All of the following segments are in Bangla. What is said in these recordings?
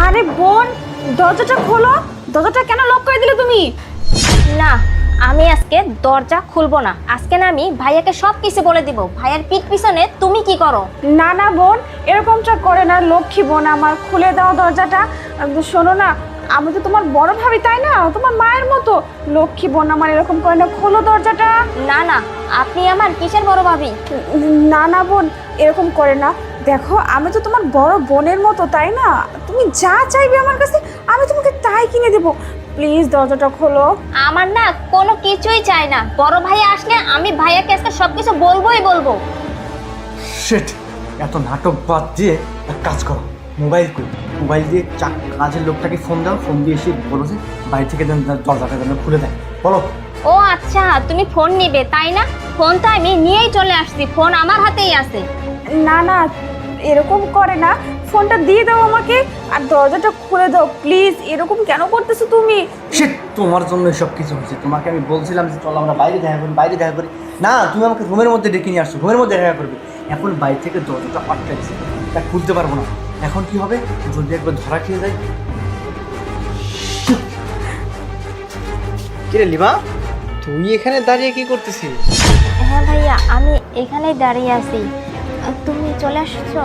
আরে বোন, দরজাটা খোলো। দরজাটা কেন লক করে দিলে তুমি? না, আমি আজকে দরজা খুলবো না। আজকে না আমি ভাইয়াকে সব কিছু বলে দিব। ভাইয়ার পিঠ পিছনে তুমি কি করো? না না বোন, এরকমটা করে না। লক্ষ্মী বোন আমার, খুলে দাও দরজাটা। শোনো না, আমি তো তোমার বড় ভাবি, তাই না? তোমার মায়ের মতো। লক্ষ্মী বোন আমার, এরকম করে না, খোলো দরজাটা। না না, আপনি আমার কিসের বড় ভাবি? না না বোন, এরকম করে না। দেখো, আমি তো তোমার বড় বোনের মতো, তাই না? তুমি যা চাইবে আমার কাছে, আমি তোমাকে তাই কিনে দেবো। প্লিজ দরজাটা খোলো। আমার না কোনো কিছুই চাই না। বড় ভাই আসলে আমি ভাইয়াকে আজকে সবকিছু বলবোই বলবো। শিট, এত নাটক বাদ দিয়ে এক কাজ করো, মোবাইল দিয়ে কাজের লোকটাকে ফোন দাও। ফোন দিয়ে এসে বলো যে বাড়ি থেকে দরজাটা যেন খুলে দেয়। বলো। ও আচ্ছা, তুমি ফোন নিবে তাই না? ফোন তো আমি নিয়েই চলে আসছি, ফোন আমার হাতেই আছে। না না, এরকম করে না। ফোনটা দিয়ে দাও আমাকে আর দরজাটা খুলে দাও প্লিজ। এরকম কেন করতেছো তুমি? শিট, তোমার জন্য সব কিছু হচ্ছে। তোমাকে আমি বলছিলাম যে চলো আমরা বাইরে দেখা করি। না, তুমি আমাকে রুমের মধ্যে ডেকে নিয়ে আসছো, রুমের মধ্যে দেখা করবে। এখন বাইরে থেকে দরজাটা আটকে দিচ্ছে, তা খুলতে পারবো না। এখন কি হবে যদি একবার ধরা খেয়ে যায়? কিরে লিমা, তুই এখানে দাঁড়িয়ে কি করতেছিস? হ্যাঁ ভাইয়া, আমি এখানেই দাঁড়িয়ে আছি। তুমি চলে আসছো?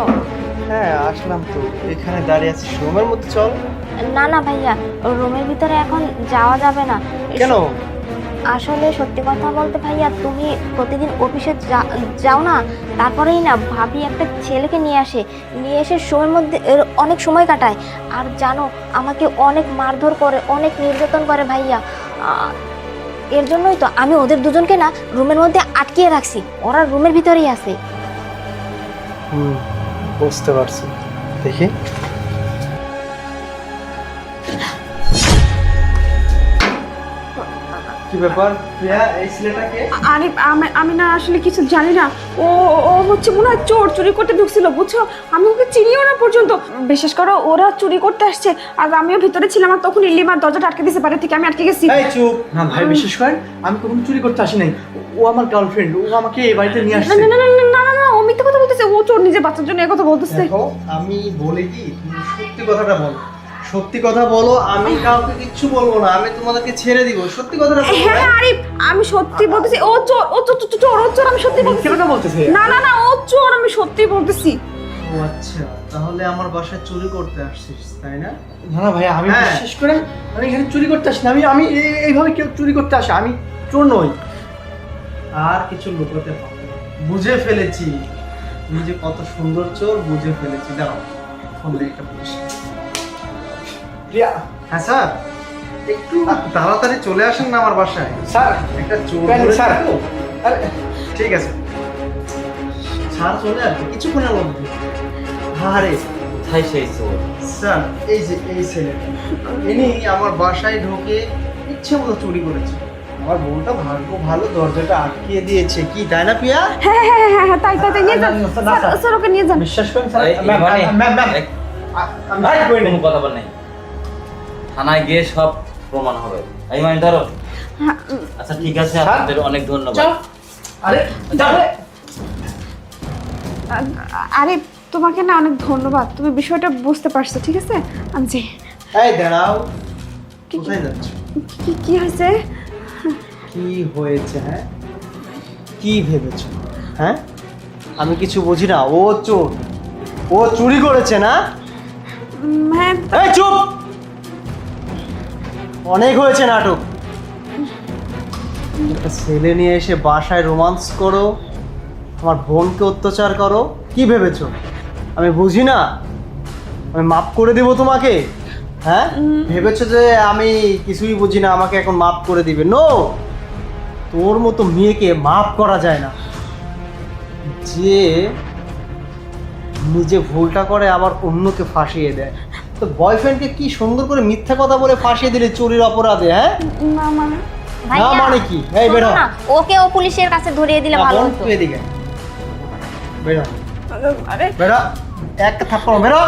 হ্যাঁ আসলাম তো, এখানে দাঁড়িয়ে আছিস, রুমের মধ্যে চল। না না ভাইয়া, রুমের ভিতরে এখন যাওয়া যাবে না। কেন? আসলে সত্যি কথা বলতে ভাইয়া, তুমি প্রতিদিন অফিসে যাও না, তারপরেই না ভাবি একটা ছেলেকে নিয়ে এসে শোয়ের মধ্যে অনেক সময় কাটায়। আর জানো, আমাকে অনেক মারধর করে, অনেক নির্যাতন করে ভাইয়া। এর জন্যই তো আমি ওদের দুজনকে না রুমের মধ্যে আটকিয়ে রাখছি। ওরা রুমের ভিতরেই আছে। বুঝতে পারছি। দেখি কি ব্যাপার প্রিয়া, এই ছেলেটাকে? আরে আমি না আসলে কিছু জানি না। ও ও হচ্ছে মনে হয় চোর, চুরি করতে ঢুকছিল, বুঝছো? আমি ওকে চিনিও না পর্যন্ত। বিশেষ করে ওরা চুরি করতে আসছে আর আমিও ভিতরে ছিলাম, আর তখন ইলিমার দরজাটা আটকে দিয়েছে, বাইরে থেকে আমি আটকে গেছি। এই চুপ না ভাই, বিশেষ করেন আমি কখনো চুরি করতে আসি নাই। ও আমার গার্লফ্রেন্ড, ও আমাকে এই বাড়িতে নিয়ে না আসছে। না না না না না না, ও মিথ্যা কথা বলতেছে। ও চোর, নিজে বাচ্চার জন্য এই কথা বলতেছে। দেখো, আমি বলি কি, তুমি সত্যি কথাটা বলো। সত্যি কথা বলো, আমি কাউকে কিচ্ছু বলবো না, আমি তোমাদেরকে ছেড়ে দিব। সত্যি কথাটা বলো। হ্যাঁ আরে, আমি সত্যি বলতেছি। ও চোর, ও চোর চোর চোর, ও চোর, আমি সত্যি বলতেছি। কেন বলতেছে? না না না, ও চোর, আমি সত্যি বলতেছি। ও আচ্ছা, তাহলে আমার বাসায় চুরি করতে আসছিস তাই না? না না ভাই, আমি হ্যাঁ। বিশেষ করে আমি এখানে চুরি করতে আসি না। আমি এইভাবে কেউ চুরি করতে আসে, আমি চোর নই। আর কিছু লুকোতে হবে না। বুঝে ফেলেছি তুমি যে কত সুন্দর চোর, বুঝে ফেলেছি। দাঁড়াও, ফোন দিয়ে একটা পুলিশ। প্রিয়া। হ্যাঁ স্যার, একটু তাড়াতাড়ি চলে আসেন না আমার বাসায়। স্যার। একটা চোর কেন ধরেছি স্যার? তো। আরে ঠিক আছে স্যার, চলে আসবে কিছুক্ষণের মধ্যে। আরে তাই সেই চোর। স্যার, এই যে এই ছেলেটা, ইনি আমার বাসায় ঢোকে ইচ্ছে মতো চুরি করেছে। আমার বোনটা ভাগ্য ভালো, দরজাটা আটকিয়ে দিয়েছে। কি তাই না প্রিয়া? হ্যাঁ হ্যাঁ হ্যাঁ হ্যাঁ, তাই তাই তাই, নিয়ে যান না, না, স্যার, স্যার। স্যার ওকে নিয়ে যান। বিশ্বাস করেন স্যার। এই, ম্যাম, মানে, ম্যাম, ম্যাম, এক- আমি ভাই কই নাই। কোনো কথা বল নাই, থানায় গিয়ে সব প্রমাণ হবে। এই মানে ধরো। হ্যাঁ, আচ্ছা ঠিক আছে, স্যার। আপনাদের অনেক ধন্যবাদ। চল। আরে যাবে। আরে তোমাকে না অনেক ধন্যবাদ, তুমি বিষয়টা বুঝতে পারছো। ঠিক আছে, আমি যাই। এই দাঁড়াও, কি- কোথায় যাচ্ছ? কি হয়েছে? কি হয়েছে? হ্যাঁ, কি ভেবেছো? হ্যাঁ, আমি কিছু বুঝি না। ও চোর, ও চুরি করেছে না? হ্যাঁ, এই চুপ, অনেক হয়েছে নাটক। একটা ছেলে নিয়ে এসে বাসায় রোমান্স করো, আমার বোনকে অত্যাচার করো। কি ভেবেছো আমি বুঝি না? আমি মাফ করে দেব তোমাকে? হ্যাঁ, ভেবেছো যে আমি কিছুই বুঝি না, আমাকে এখন মাফ করে দিবে? নো, তোর মতো মেয়েকে মাফ করা যায় না। যে নিজে ভুলটা করে আবার অন্যকে ফাঁসিয়ে দেয়। তো বয়ফ্রেন্ডকে কি সুন্দর করে মিথ্যা কথা বলে ফাঁসিয়ে দিলে চুরির অপরাধে। হ্যাঁ, না মানে ভাইয়া, না মানে কি? এই শোনো বেরো। না, ওকে ও পুলিশের কাছে ধরিয়ে দিলে না, ভালো বোন, হতো। তুই এদিকে বেরো, আরে বেরো, এক থাপ্পড় বেরো।